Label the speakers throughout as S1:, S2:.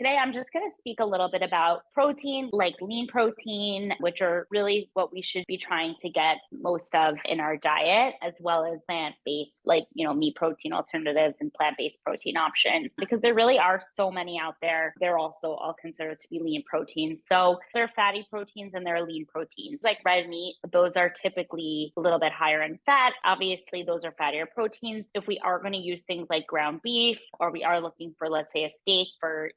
S1: today I'm just going to speak a little bit about protein, like lean protein, which are really what we should be trying to get most of in our diet, as well as plant-based, like, meat protein alternatives and plant-based protein options, because there really are so many out there. They're also all considered to be lean proteins. So they're fatty proteins and they're lean proteins. Like red meat, those are typically a little bit higher in fat. Obviously, those are fattier proteins. If we are going to use things like ground beef, or we are looking for, let's say, a steak for,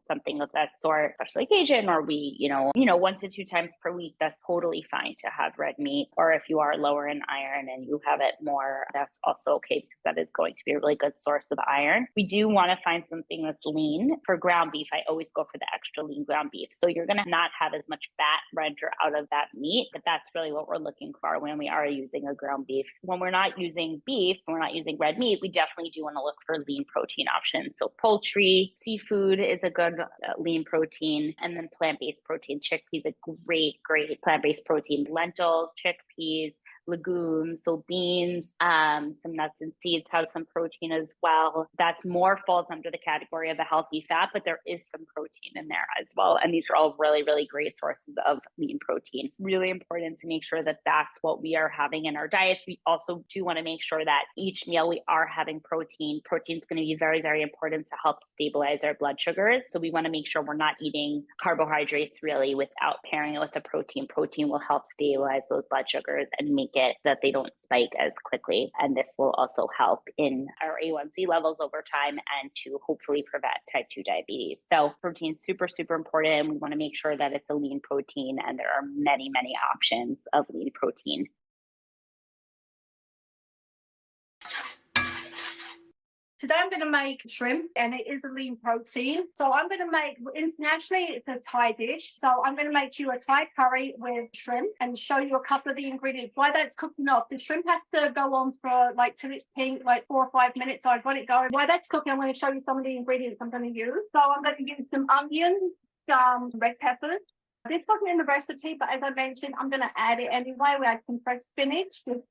S1: something of that sort, special occasion, or we, 1 to 2 times per week, that's totally fine to have red meat. Or if you are lower in iron and you have it more, that's also okay, because that is going to be a really good source of iron. We do want to find something that's lean. For ground beef, I always go for the extra lean ground beef. So you're going to not have as much fat render out of that meat, but that's really what we're looking for when we are using a ground beef. When we're not using beef, when we're not using red meat, we definitely do want to look for lean protein options. So poultry, seafood is a good lean protein, and then plant-based protein. Chickpeas, a great plant-based protein. Lentils, chickpeas, legumes, so beans, some nuts and seeds have some protein as well. That's more falls under the category of a healthy fat, but there is some protein in there as well. And these are all really, really great sources of lean protein. Really important to make sure that that's what we are having in our diets. We also do want to make sure that each meal we are having protein. Protein is going to be very, very important to help stabilize our blood sugars. So we want to make sure we're not eating carbohydrates really without pairing it with a protein. Protein will help stabilize those blood sugars and make it that they don't spike as quickly. And this will also help in our A1C levels over time and to hopefully prevent type 2 diabetes. So protein is super, super important. We want to make sure that it's a lean protein, and there are many, many options of lean protein.
S2: Today I'm going to make shrimp, and it is a lean protein. So I'm going to make, internationally, it's a Thai dish. So I'm going to make you a Thai curry with shrimp and show you a couple of the ingredients. While that's cooking off, the shrimp has to go on for till it's pink, 4 or 5 minutes. So I've got it going. While that's cooking, I'm going to show you some of the ingredients I'm going to use. So I'm going to use some onions, some red peppers. This wasn't in the recipe, but as I mentioned, I'm going to add it anyway. We add some fresh spinach, just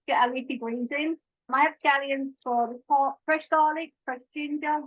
S2: get our leafy greens in. I have scallions for the pot, fresh garlic, fresh ginger,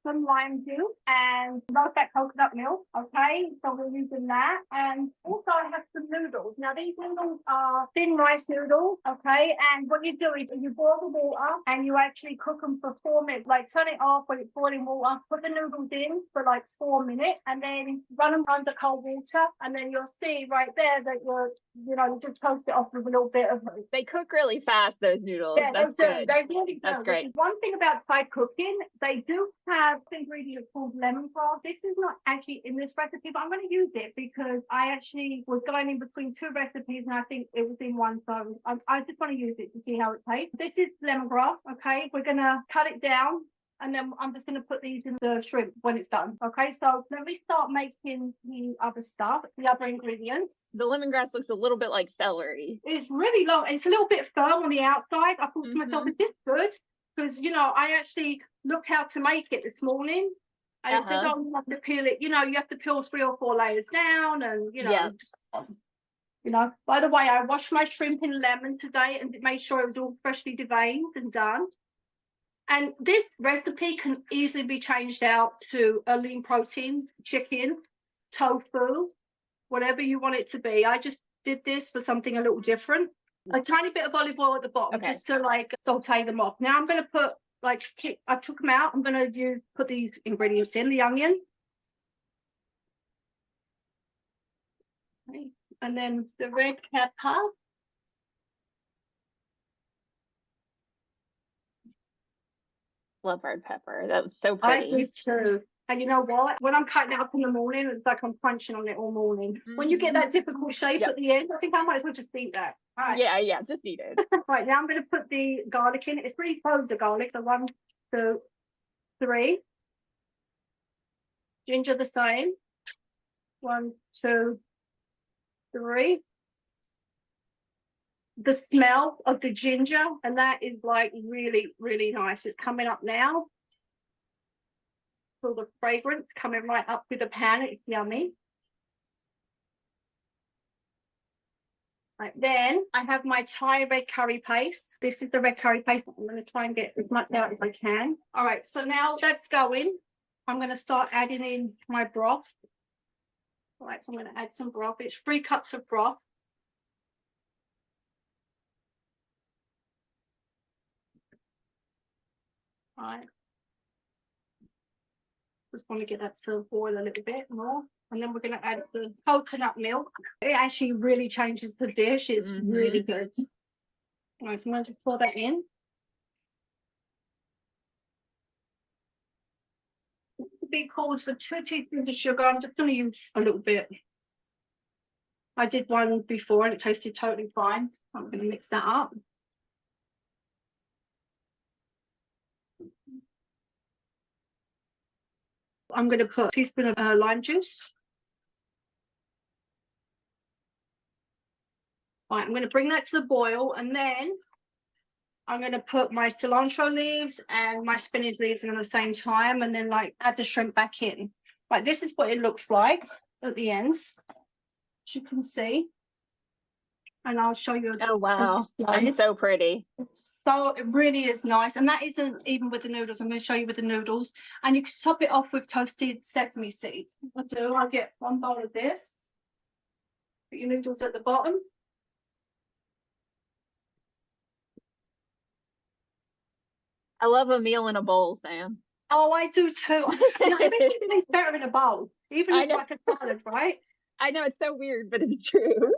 S2: some lime juice, and roast that coconut milk. Okay, so we're using that. And also I have some noodles. Now these noodles are thin rice noodles. Okay, and what you do is you boil the water and you actually cook them for 4 minutes. Turn it off when it's boiling water, put the noodles in for 4 minutes, and then run them under cold water, and then you'll see right there that you just toast it off with a little bit of.
S3: They cook really fast, those noodles.
S2: Yeah,
S3: that's
S2: they do.
S3: good.
S2: They really do.
S3: That's great.
S2: One thing about Thai cooking, they do have ingredient called lemongrass. This is not actually in this recipe, but I'm going to use it because I actually was going in between 2 recipes and I think it was in one, so I just want to use it to see how it tastes. This is lemongrass. Okay, we're going to cut it down, and then I'm just going to put these in the shrimp when it's done. Okay, so let me start making the other stuff, the other ingredients.
S3: The lemongrass looks a little bit like celery.
S2: It's really long. It's a little bit firm on the outside. I thought to myself, is this good? Because, I actually looked how to make it this morning. And it said, oh, you have to peel it. You have to peel 3 or 4 layers down. And, by the way, I washed my shrimp in lemon today and made sure it was all freshly deveined and done. And this recipe can easily be changed out to a lean protein, chicken, tofu, whatever you want it to be. I just did this for something a little different. A tiny bit of olive oil at the bottom, just to saute them off. Now I'm going to put I took them out. I'm going to put these ingredients in, the onion. Okay. And then the red pepper.
S3: Love red pepper. That was so pretty.
S2: I do too. And you know what? When I'm cutting it up in the morning, it's like I'm crunching on it all morning. Mm-hmm. When you get that difficult shape at the end, I think I might as well just eat that. All right.
S3: Yeah, just eat it.
S2: Right, now I'm going to put the garlic in. It's 3 cloves of garlic. So 1, 2, 3. Ginger the same. 1, 2, 3. The smell of the ginger, and that is really, really nice. It's coming up now. Feel the fragrance coming right up with the pan. It's yummy. Right, then I have my Thai red curry paste. This is the red curry paste. I'm going to try and get as much out as I can. All right, so now that's going. I'm going to start adding in my broth. All right, so I'm going to add some broth. It's 3 cups of broth. All right. Just want to get that to boil a little bit more. And then we're going to add the coconut milk. It actually really changes the dish. It's really good. All right, so I'm going to just pour that in. The big calls for 2 teaspoons of sugar. I'm just going to use a little bit. I did one before and it tasted totally fine. I'm going to mix that up. I'm going to put a teaspoon of lime juice. Right, I'm going to bring that to the boil, and then I'm going to put my cilantro leaves and my spinach leaves in at the same time, and then like add the shrimp back in. Right, this is what it looks like at the ends, as you can see. And I'll show you.
S3: Oh wow, it's so pretty.
S2: So it really is nice, and that isn't even with the noodles. I'm going to show you with the noodles, and you can top it off with toasted sesame seeds. I'll get 1 bowl of this. Put your noodles at the bottom.
S3: I love a meal in a bowl, Sam.
S2: Oh, I do too. Everything tastes better in a bowl, even if it's like a salad, right?
S3: I know, it's so weird, but it's true.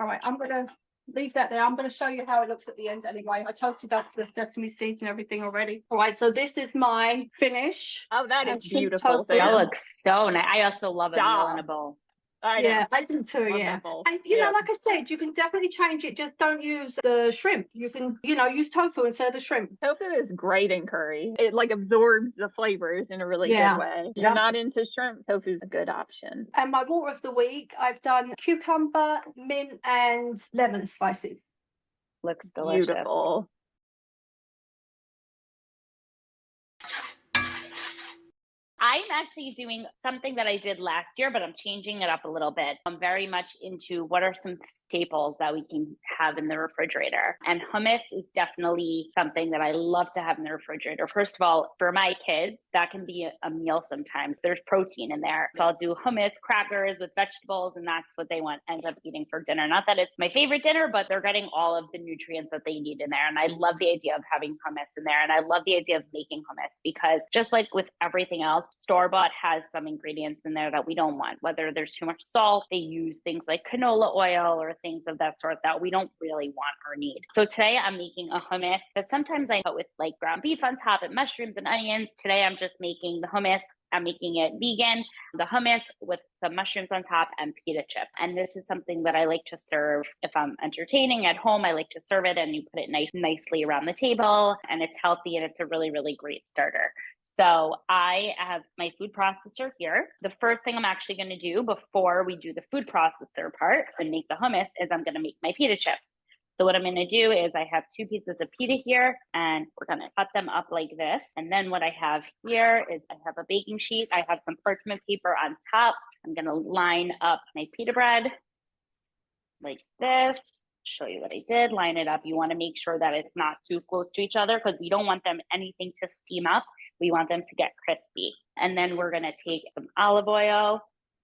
S2: All right, I'm going to leave that there. I'm going to show you how it looks at the end anyway. I toasted up the sesame seeds and everything already. All right, so this is my finish.
S3: Oh, that is
S2: shrimp
S3: beautiful.
S2: toasted.
S1: That looks so nice. I also love a meal in a bowl.
S2: Yeah, I do too.
S3: Love
S2: Yeah,
S3: that bowl.
S2: and you know, like I said, you can definitely change it. Just don't use the shrimp. You can, use tofu instead of the shrimp.
S3: Tofu is great in curry. It like absorbs the flavors in a really good way. If
S2: Yeah.
S3: you're not into shrimp, tofu is a good option.
S2: And my water of the week, I've done cucumber, mint, and lemon slices.
S1: Looks delicious.
S3: Beautiful.
S1: I'm actually doing something that I did last year, but I'm changing it up a little bit. I'm very much into what are some staples that we can have in the refrigerator. And hummus is definitely something that I love to have in the refrigerator. First of all, for my kids, that can be a meal sometimes. There's protein in there. So I'll do hummus, crackers with vegetables, and that's what they end up eating for dinner. Not that it's my favorite dinner, but they're getting all of the nutrients that they need in there. And I love the idea of having hummus in there. And I love the idea of making hummus because just like with everything else, store-bought has some ingredients in there that we don't want. Whether there's too much salt, they use things like canola oil or things of that sort that we don't really want or need. So today I'm making a hummus that sometimes I put with like ground beef on top and mushrooms and onions. Today I'm just making the hummus. I'm making it vegan, the hummus with some mushrooms on top and pita chip. And this is something that I like to serve if I'm entertaining at home. I like to serve it and you put it nicely around the table, and it's healthy and it's a really, really great starter. So I have my food processor here. The first thing I'm actually going to do before we do the food processor part and make the hummus is I'm going to make my pita chips. So what I'm going to do is I have 2 pieces of pita here, and we're going to cut them up like this. And then what I have here is I have a baking sheet. I have some parchment paper on top. I'm going to line up my pita bread like this. Show you what I did. Line it up. You want to make sure that it's not too close to each other because we don't want anything to steam up. We want them to get crispy. And then we're going to take some olive oil.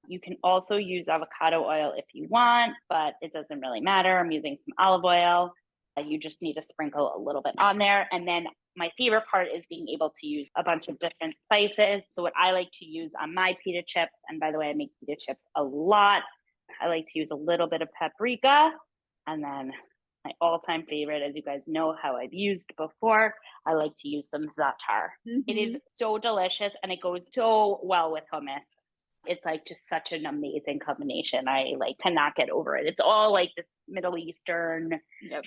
S1: You can also use avocado oil if you want, but it doesn't really matter. I'm using some olive oil. You just need to sprinkle a little bit on there. And then my favorite part is being able to use a bunch of different spices. So what I like to use on my pita chips, and by the way, I make pita chips a lot. I like to use a little bit of paprika, and then my all-time favorite, as you guys know how I've used before, I like to use some za'atar. It is so delicious and it goes so well with hummus. It's like just such an amazing combination. I cannot get over it. It's all like this Middle Eastern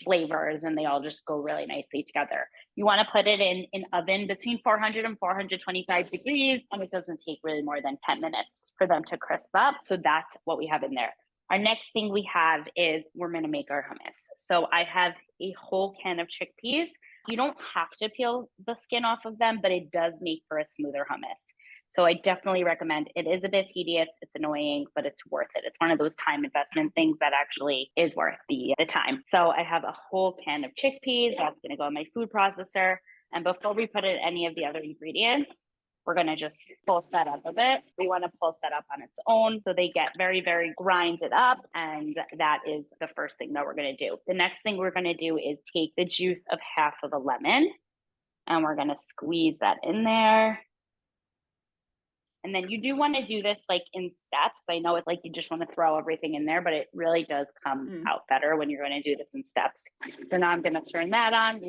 S1: flavors, and they all just go really nicely together. You want to put it in an oven between 400 and 425 degrees, and it doesn't take really more than 10 minutes for them to crisp up. So that's what we have in there. Our next thing we have is we're going to make our hummus. So I have a whole can of chickpeas. You don't have to peel the skin off of them, but it does make for a smoother hummus. So I definitely recommend. It is a bit tedious, it's annoying, but it's worth it. It's one of those time investment things that actually is worth the time. So I have a whole can of chickpeas. That's going to go in my food processor. And before we put in any of the other ingredients, we're going to just pulse that up a bit. We want to pulse that up on its own so they get very, very grinded up. And that is the first thing that we're going to do. The next thing we're going to do is take the juice of half of a lemon and we're going to squeeze that in there. And then you do want to do this like in steps. I know it's like you just want to throw everything in there, but it really does come out better when you're going to do this in steps. So now I'm going to turn that on.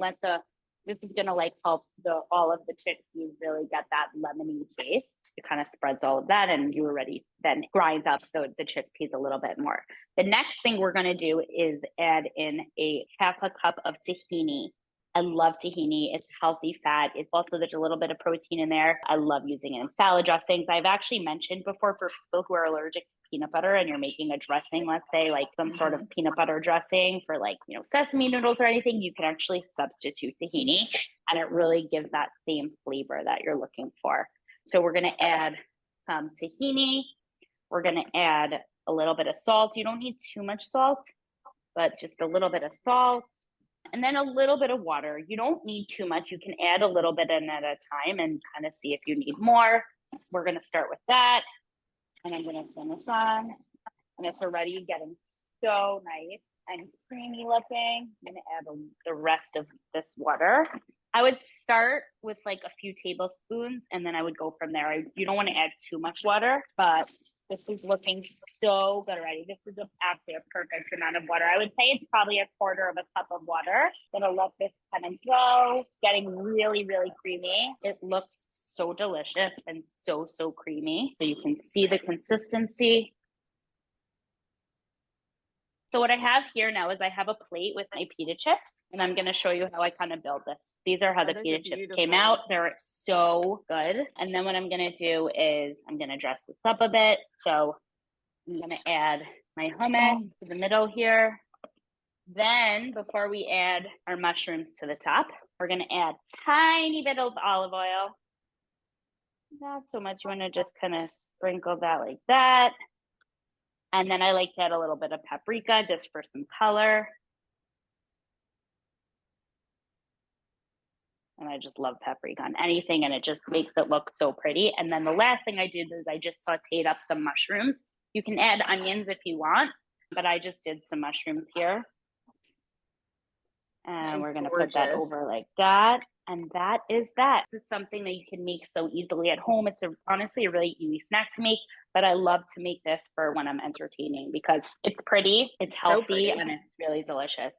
S1: This is going to like help all of the chickpeas really get that lemony taste. It kind of spreads all of that and you already then grinds up the chickpeas a little bit more. The next thing we're going to do is add in a half a cup of tahini. I love tahini. It's healthy fat. It's also, there's a little bit of protein in there. I love using it in salad dressings. I've actually mentioned before for people who are allergic to peanut butter and you're making a dressing, let's say like some sort of peanut butter dressing for like, sesame noodles or anything, you can actually substitute tahini and it really gives that same flavor that you're looking for. So we're going to add some tahini. We're going to add a little bit of salt. You don't need too much salt, but just a little bit of salt. And then a little bit of water. You don't need too much. You can add a little bit in at a time and kind of see if you need more. We're going to start with that. And I'm going to turn this on. And it's already getting so nice and creamy looking. I'm going to add the rest of this water. I would start with like a few tablespoons and then I would go from there. You don't want to add too much water, but this is looking so good already. This is actually a perfect amount of water. I would say it's probably a quarter of a cup of water. Gonna let this kind of go. Getting really, really creamy. It looks so delicious and so, so creamy. So you can see the consistency. So what I have here now is I have a plate with my pita chips and I'm going to show you how I kind of build this. These are how the pita chips came out. They're so good. And then what I'm going to do is I'm going to dress this up a bit. So I'm going to add my hummus to the middle here. Then before we add our mushrooms to the top, we're going to add a tiny bit of olive oil. Not so much. You want to just kind of sprinkle that like that. And then I like to add a little bit of paprika just for some color. And I just love paprika on anything and it just makes it look so pretty. And then the last thing I did is I just sauteed up some mushrooms. You can add onions if you want, but I just did some mushrooms here. And we're going to put that over like that. And that is that. This is something that you can make so easily at home. It's honestly a really easy snack to make, but I love to make this for when I'm entertaining because it's pretty, it's healthy, and it's really delicious.